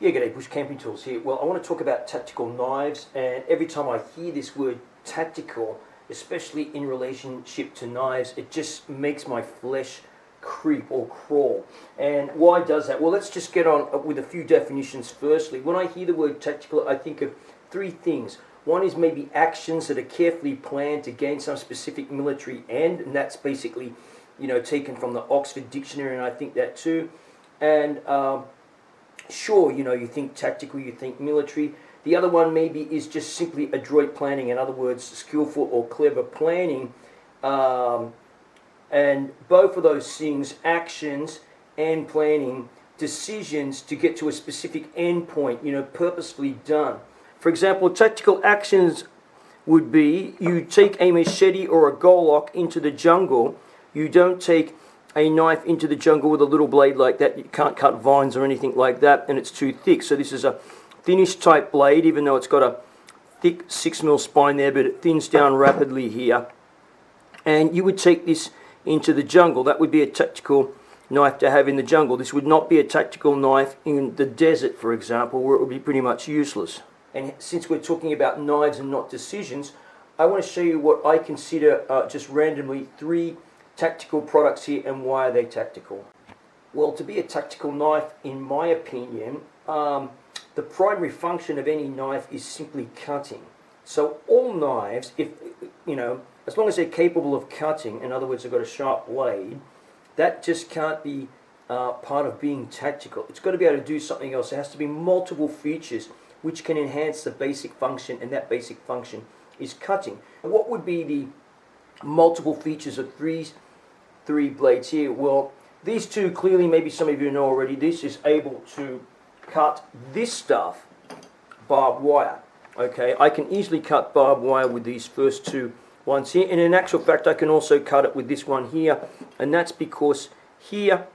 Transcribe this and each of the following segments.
Yeah, g'day, Bush Camping Tools here. Well, I want to talk about tactical knives, and every time I hear this word tactical, especially in relationship to knives, it just makes my flesh creep or crawl. And why does that? Well, let's just get on with a few definitions firstly. When I hear the word tactical, I think of three things. One is maybe actions that are carefully planned to gain some specific military end, and that's basically, taken from the Oxford Dictionary, and I think that too. And sure, you think tactical, you think military. The other one maybe is just simply adroit planning, in other words, skillful or clever planning. And both of those things, actions and planning, decisions to get to a specific end point, purposefully done. For example, tactical actions would be you take a machete or a golok into the jungle. You don't take a knife into the jungle with a little blade like that. You can't cut vines or anything like that, and it's too thick. So this is a thinnish type blade, even though it's got a thick 6mm spine there, but it thins down rapidly here. And you would take this into the jungle. That would be a tactical knife to have in the jungle. This would not be a tactical knife in the desert, for example, where it would be pretty much useless. And since we're talking about knives and not decisions, I want to show you what I consider just randomly three tactical products here, and why are they tactical? Well, to be a tactical knife, in my opinion, the primary function of any knife is simply cutting. So all knives, as long as they're capable of cutting, in other words, they've got a sharp blade, that just can't be part of being tactical. It's got to be able to do something else. There has to be multiple features which can enhance the basic function, and that basic function is cutting. What would be the multiple features of three blades here? Well, these two clearly, maybe some of you know already, this is able to cut this stuff, barbed wire. Okay, I can easily cut barbed wire with these first two ones here, and in actual fact I can also cut it with this one here, and that's because here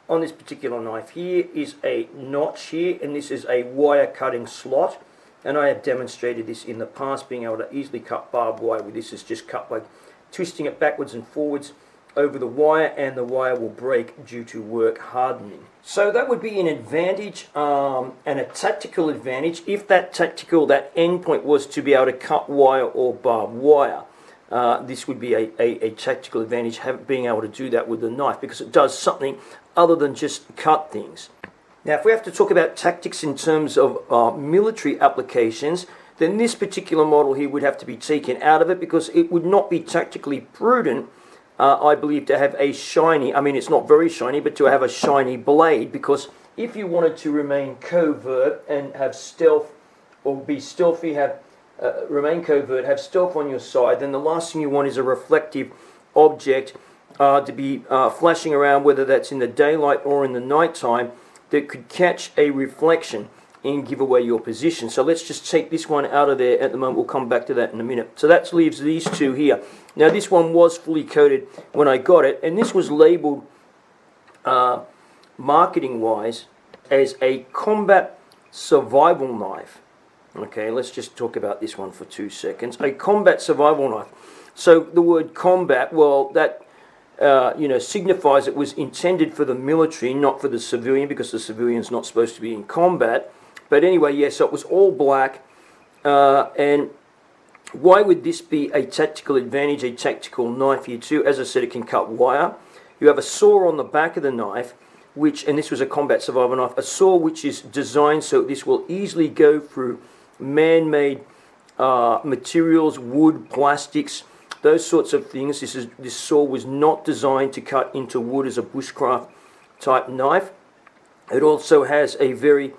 on this particular knife here is a notch here, and this is a wire cutting slot, and I have demonstrated this in the past, being able to easily cut barbed wire with this. Is just cut by twisting it backwards and forwards over the wire, and the wire will break due to work hardening. So that would be an advantage and a tactical advantage. If that end point was to be able to cut wire or barbed wire, this would be a tactical advantage, being able to do that with the knife, because it does something other than just cut things. Now, if we have to talk about tactics in terms of military applications, then this particular model here would have to be taken out of it, because it would not be tactically prudent, I believe, to have a shiny, it's not very shiny, but to have a shiny blade, because if you wanted to remain covert and have stealth, or be stealthy, remain covert, have stealth on your side, then the last thing you want is a reflective object to be flashing around, whether that's in the daylight or in the nighttime, that could catch a reflection and give away your position. So let's just take this one out of there at the moment. We'll come back to that in a minute. So that leaves these two here. Now, this one was fully coated when I got it, and this was labeled marketing-wise as a combat survival knife. Okay, let's just talk about this one for 2 seconds. A combat survival knife. So the word combat, well, that signifies it was intended for the military, not for the civilian, because the civilian's not supposed to be in combat. But anyway, yes, so it was all black. And why would this be a tactical advantage, a tactical knife here too? As I said, it can cut wire. You have a saw on the back of the knife, and this was a combat survival knife, a saw which is designed so this will easily go through man-made materials, wood, plastics, those sorts of things. This saw was not designed to cut into wood as a bushcraft type knife. It also has a very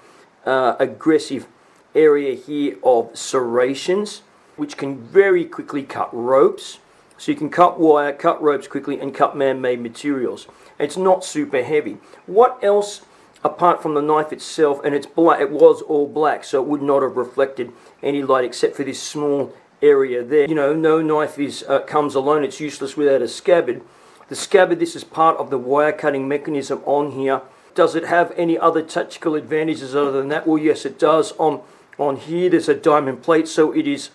aggressive area here of serrations, which can very quickly cut ropes. So you can cut wire, cut ropes quickly, and cut man-made materials. It's not super heavy. What else, apart from the knife itself, and it's black, it was all black, so it would not have reflected any light except for this small area there. No knife comes alone. It's useless without a scabbard. The scabbard, this is part of the wire cutting mechanism on here. Does it have any other tactical advantages other than that? Well, yes, it does. On here, there's a diamond plate, so it is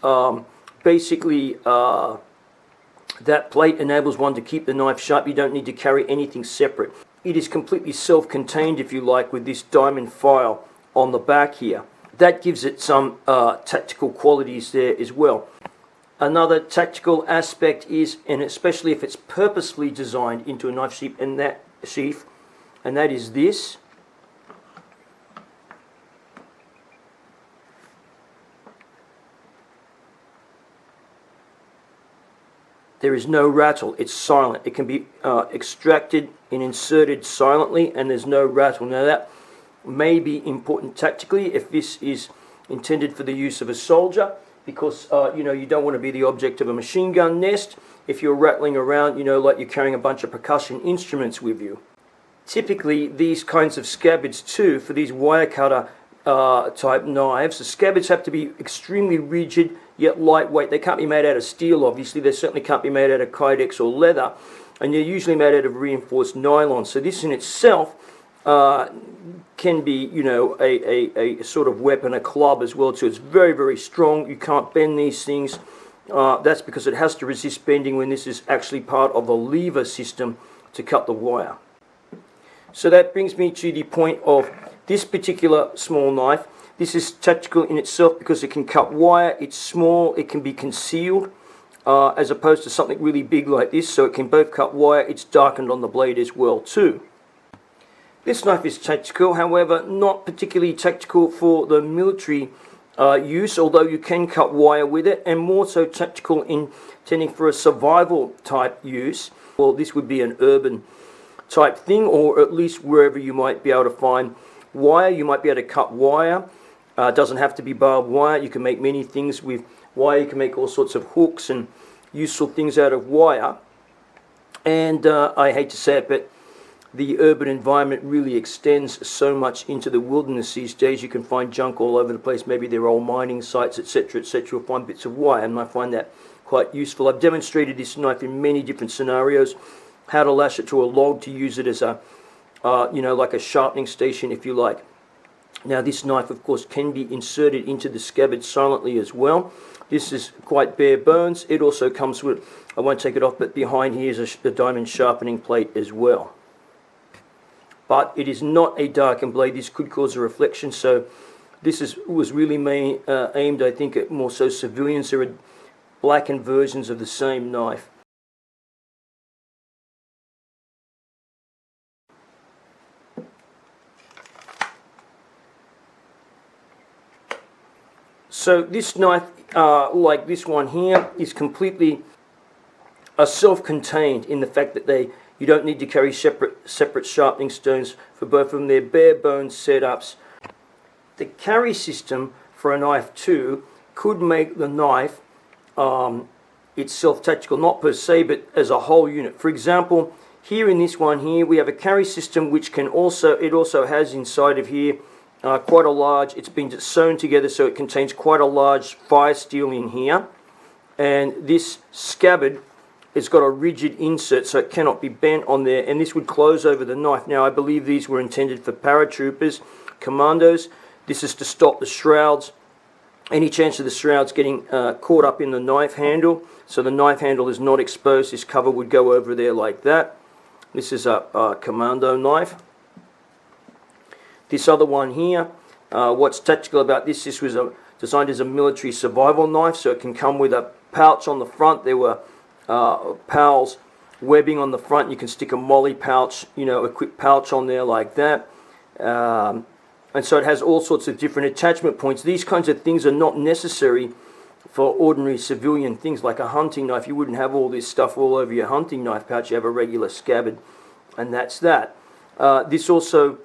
basically that plate enables one to keep the knife sharp. You don't need to carry anything separate. It is completely self-contained, if you like, with this diamond file on the back here. That gives it some tactical qualities there as well. Another tactical aspect is, and especially if it's purposefully designed into a knife sheath, and that is this. There is no rattle, it's silent. It can be extracted and inserted silently, and there's no rattle. Now that may be important tactically if this is intended for the use of a soldier, because you don't want to be the object of a machine gun nest if you're rattling around, like you're carrying a bunch of percussion instruments with you. Typically, these kinds of scabbards too, for these wire cutter type knives, the scabbards have to be extremely rigid yet lightweight. They can't be made out of steel, obviously. They certainly can't be made out of kydex or leather, and they're usually made out of reinforced nylon. So this in itself can be, a sort of weapon, a club as well too. It's very, very strong. You can't bend these things. That's because it has to resist bending when this is actually part of the lever system to cut the wire. So that brings me to the point of this particular small knife. This is tactical in itself because it can cut wire. It's small. It can be concealed as opposed to something really big like this. So it can both cut wire. It's darkened on the blade as well too. This knife is tactical, however, not particularly tactical for the military use, although you can cut wire with it, and more so tactical intending for a survival type use. Well, this would be an urban type thing, or at least wherever you might be able to find wire. You might be able to cut wire. It doesn't have to be barbed wire. You can make many things with wire. You can make all sorts of hooks and useful things out of wire. And I hate to say it, but the urban environment really extends so much into the wilderness these days. You can find junk all over the place. Maybe there are old mining sites, etc., etc. You'll find bits of wire, and I find that quite useful. I've demonstrated this knife in many different scenarios. How to lash it to a log to use it as a, like a sharpening station, if you like. Now, this knife, of course, can be inserted into the scabbard silently as well. This is quite bare bones. It also comes with, I won't take it off, but behind here is a diamond sharpening plate as well. But it is not a darkened blade. This could cause a reflection, so this was really aimed, I think, at more so civilians. There are blackened versions of the same knife. So this knife, like this one here, is completely self-contained in the fact that you don't need to carry separate sharpening stones for both of them. They're bare bones setups. The carry system for a knife too could make the knife itself tactical, not per se, but as a whole unit. For example, here in this one here, we have a carry system which can also has inside of here quite a large, it's been sewn together so it contains quite a large fire steel in here, and this scabbard, it's got a rigid insert so it cannot be bent on there, and this would close over the knife. Now I believe these were intended for paratroopers, commandos. This is to stop the shrouds, any chance of the shrouds getting caught up in the knife handle, so the knife handle is not exposed. This cover would go over there like that. This is a commando knife. This other one here, what's tactical about this was designed as a military survival knife, so it can come with a pouch on the front. There were Powell's webbing on the front. You can stick a molly pouch, a quick pouch on there like that. And so it has all sorts of different attachment points. These kinds of things are not necessary for ordinary civilian things like a hunting knife. You wouldn't have all this stuff all over your hunting knife pouch. You have a regular scabbard, and that's that. This also,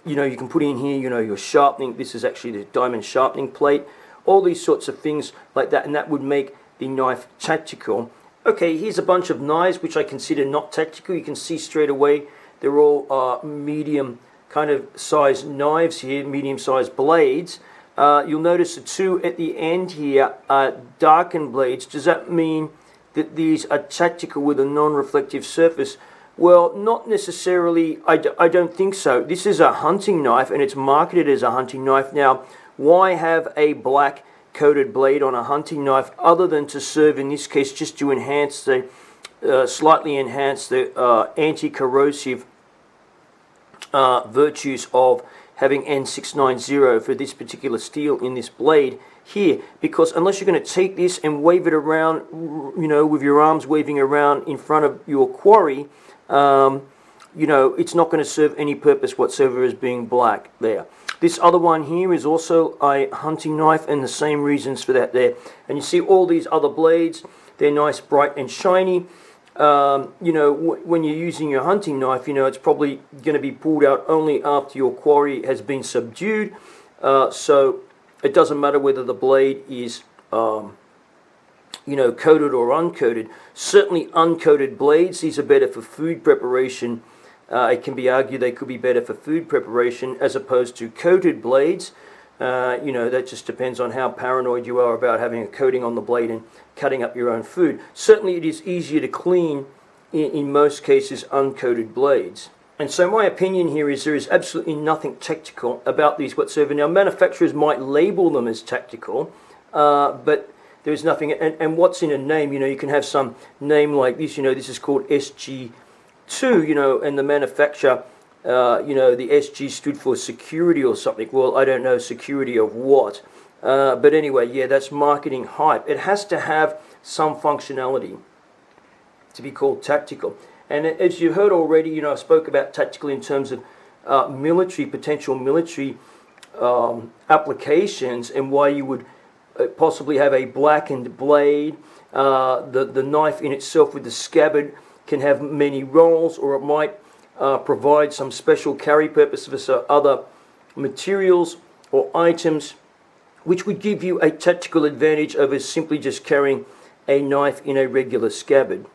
you can put in here, your sharpening. This is actually the diamond sharpening plate. All these sorts of things like that, and that would make the knife tactical. Okay, here's a bunch of knives which I consider not tactical. You can see straight away they're all medium kind of size knives here, medium sized blades. You'll notice the two at the end here are darkened blades. Does that mean that these are tactical with a non-reflective surface? Well, not necessarily. I don't think so. This is a hunting knife and it's marketed as a hunting knife. Now, why have a black coated blade on a hunting knife other than to serve, in this case, just to enhance the slightly enhance the anti-corrosive virtues of having N690 for this particular steel in this blade here, because unless you're going to take this and wave it around, you know, with your arms waving around in front of your quarry, you know, it's not going to serve any purpose whatsoever as being black there. This other one here is also a hunting knife, and the same reasons for that there. And you see all these other blades, they're nice, bright and shiny. You know, when you're using your hunting knife, you know, it's probably going to be pulled out only after your quarry has been subdued. So it doesn't matter whether the blade is, you know, coated or uncoated. Certainly uncoated blades, these are better for food preparation. It can be argued they could be better for food preparation as opposed to coated blades. You know, that just depends on how paranoid you are about having a coating on the blade and cutting up your own food. Certainly it is easier to clean in most cases uncoated blades. And so my opinion here is there is absolutely nothing tactical about these whatsoever. Now manufacturers might label them as tactical, but there is nothing, and what's in a name, you know, you can have some name like this, you know, this is called SG2, you know, and the manufacturer, you know, the SG stood for security or something. Well, I don't know security of what. But anyway, yeah, that's marketing hype. It has to have some functionality to be called tactical. And as you heard already, you know, I spoke about tactical in terms of potential military applications, and why you would possibly have a blackened blade. The knife in itself with the scabbard can have many roles, or it might provide some special carry purpose for other materials or items, which would give you a tactical advantage over simply just carrying a knife in a regular scabbard.